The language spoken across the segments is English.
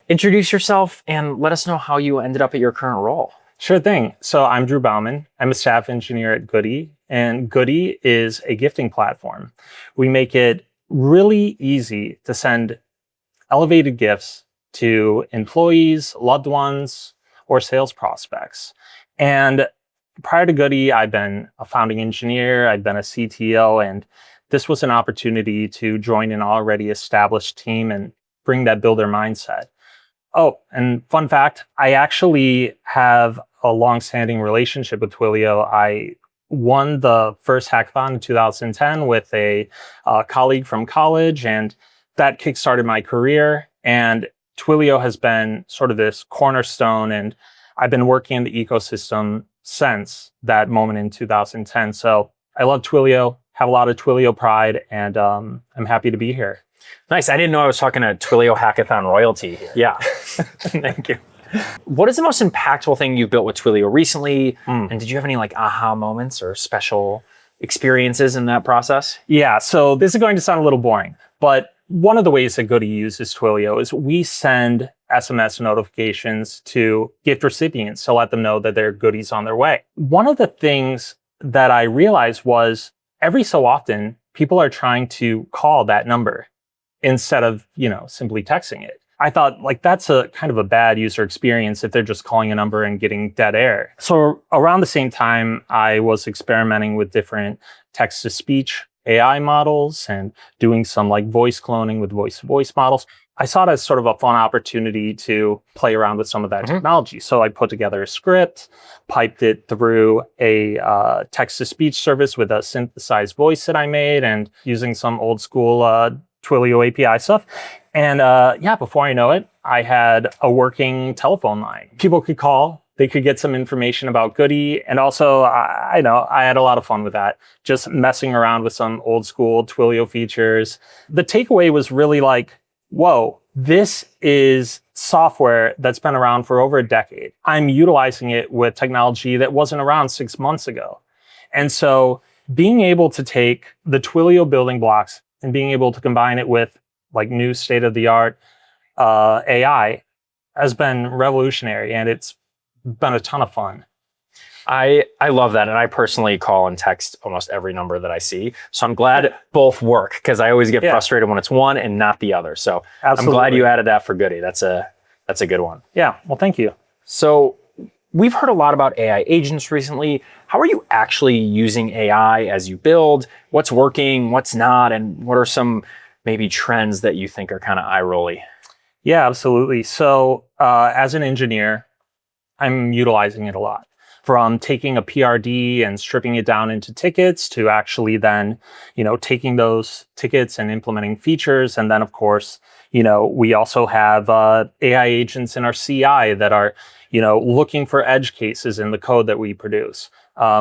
introduce yourself and let us know how you ended up at your current role. Sure thing. So I'm Drew Baumann. I'm a staff engineer at Goody, and Goody is a gifting platform. We make it really easy to send elevated gifts to employees, loved ones, or sales prospects. And prior to Goody, I've been a founding engineer, I've been a CTO, and this was an opportunity to join an already established team and bring that builder mindset. Oh, and fun fact, I actually have a long-standing relationship with Twilio. I won the first hackathon in 2010 with a colleague from college, and that kickstarted my career. And Twilio has been sort of this cornerstone, and I've been working in the ecosystem since that moment in 2010. So I love Twilio, have a lot of Twilio pride, and I'm happy to be here. Nice. I didn't know I was talking to Twilio Hackathon royalty here. Yeah. Thank you. What is the most impactful thing you've built with Twilio recently? And did you have any like aha moments or special experiences in that process? Yeah, so this is going to sound a little boring, but one of the ways that Goody uses Twilio is we send SMS notifications to gift recipients to let them know that their goodies on their way. One of the things that I realized was every so often, people are trying to call that number instead of, simply texting it. I thought like that's a kind of a bad user experience if they're just calling a number and getting dead air. So around the same time, I was experimenting with different text-to-speech AI models and doing some like voice cloning with voice-to-voice models. I saw it as sort of a fun opportunity to play around with some of that technology. So I put together a script, piped it through a text-to-speech service with a synthesized voice that I made, and using some old school Twilio API stuff. And before I know it, I had a working telephone line. People could call, they could get some information about Goody. And also, I had a lot of fun with that, just messing around with some old school Twilio features. The takeaway was really like, whoa, this is software that's been around for over a decade. I'm utilizing it with technology that wasn't around 6 months ago. And so being able to take the Twilio building blocks and being able to combine it with like new state-of-the-art AI has been revolutionary, and it's been a ton of fun. I love that. And I personally call and text almost every number that I see. So I'm glad both work, because I always get frustrated when it's one and not the other. So absolutely. I'm glad you added that for Goody. That's a good one. Yeah, well, thank you. So we've heard a lot about AI agents recently. How are you actually using AI as you build? What's working, what's not, and what are some maybe trends that you think are kind of eye-rolly? Yeah, absolutely. So as an engineer, I'm utilizing it a lot. From taking a PRD and stripping it down into tickets to actually then, taking those tickets and implementing features. And then, of course, we also have AI agents in our CI that are, looking for edge cases in the code that we produce.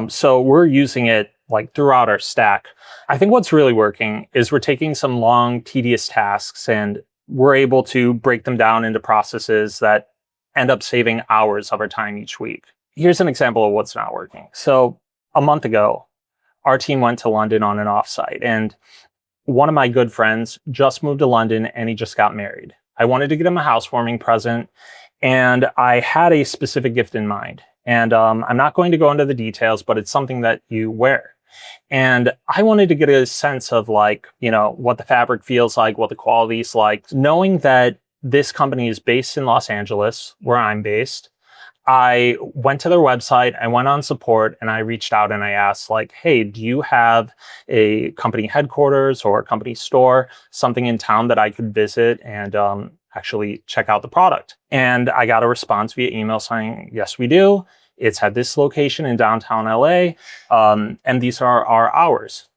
So we're using it like throughout our stack. I think what's really working is we're taking some long, tedious tasks and we're able to break them down into processes that end up saving hours of our time each week. Here's an example of what's not working. So a month ago, our team went to London on an offsite, and one of my good friends just moved to London and he just got married. I wanted to get him a housewarming present, and I had a specific gift in mind. And I'm not going to go into the details, but it's something that you wear. And I wanted to get a sense of like, what the fabric feels like, what the quality is like. Knowing that this company is based in Los Angeles, where I'm based, I went to their website, I went on support, and I reached out and I asked like, hey, do you have a company headquarters or a company store, something in town that I could visit and actually check out the product? And I got a response via email saying, yes, we do. It's at this location in downtown LA, and these are our hours.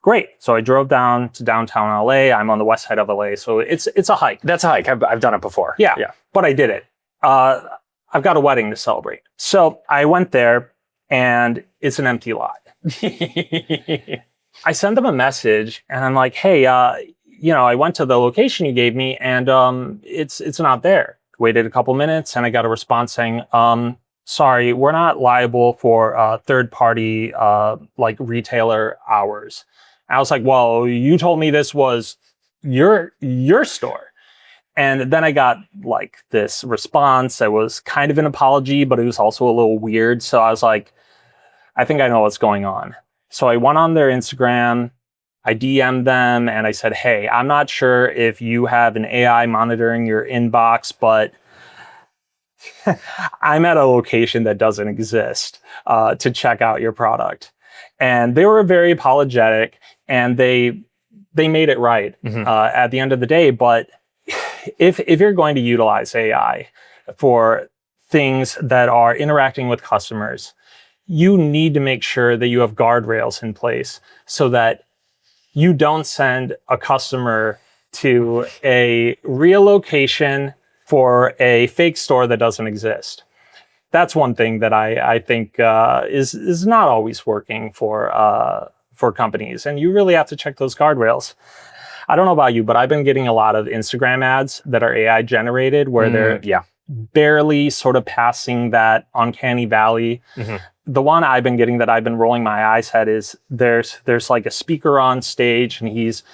Great. So I drove down to downtown LA. I'm on the west side of LA, so it's a hike. That's a hike. I've done it before. Yeah, but I did it. I've got a wedding to celebrate. So I went there, and it's an empty lot. I sent them a message, and I'm like, hey, I went to the location you gave me, and it's not there. Waited a couple minutes, and I got a response saying, sorry, we're not liable for third-party retailer hours. And I was like, well, you told me this was your store. And then I got like this response that was kind of an apology, but it was also a little weird. So I was like, I think I know what's going on. So I went on their Instagram, I DM'd them, and I said, hey, I'm not sure if you have an AI monitoring your inbox, but I'm at a location that doesn't exist to check out your product. And they were very apologetic, and they made it right at the end of the day. But if you're going to utilize AI for things that are interacting with customers, you need to make sure that you have guardrails in place so that you don't send a customer to a real location for a fake store that doesn't exist. That's one thing that I think is not always working for companies, and you really have to check those guardrails. I don't know about you, but I've been getting a lot of Instagram ads that are AI generated where they're barely sort of passing that uncanny valley. The one I've been getting that I've been rolling my eyes at is there's like a speaker on stage and he's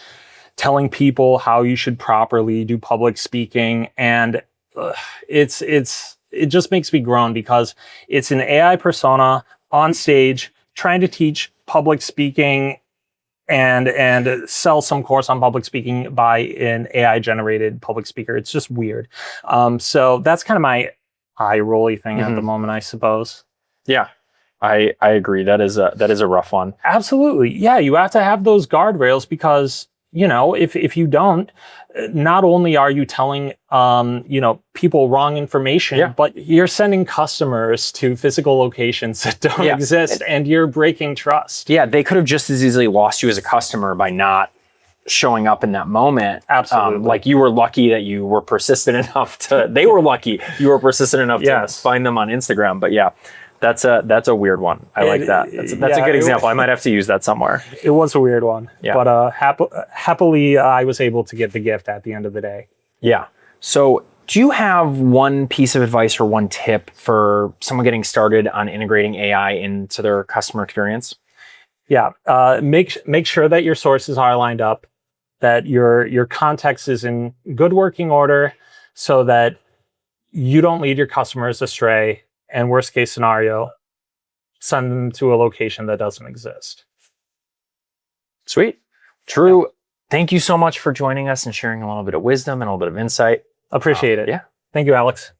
telling people how you should properly do public speaking, and it just makes me groan because it's an AI persona on stage trying to teach public speaking and sell some course on public speaking by an AI generated public speaker. It's just weird. So that's kind of my eye rolly thing at the moment, I suppose. Yeah, I agree. That is a rough one. Absolutely. Yeah, you have to have those guardrails because, if you don't, not only are you telling, people wrong information, but you're sending customers to physical locations that don't exist, and you're breaking trust. Yeah, they could have just as easily lost you as a customer by not showing up in that moment. Absolutely. Like you were lucky that you were persistent enough they were lucky you were persistent enough to find them on Instagram. But yeah, that's a weird one. I like that. That's a good example. I might have to use that somewhere. It was a weird one. Yeah. But happily, I was able to get the gift at the end of the day. Yeah. So do you have one piece of advice or one tip for someone getting started on integrating AI into their customer experience? Yeah. Make sure that your sources are lined up, that your context is in good working order so that you don't lead your customers astray. And worst case scenario, send them to a location that doesn't exist. Sweet. Drew, thank you so much for joining us and sharing a little bit of wisdom and a little bit of insight. Appreciate it. Yeah. Thank you, Alex.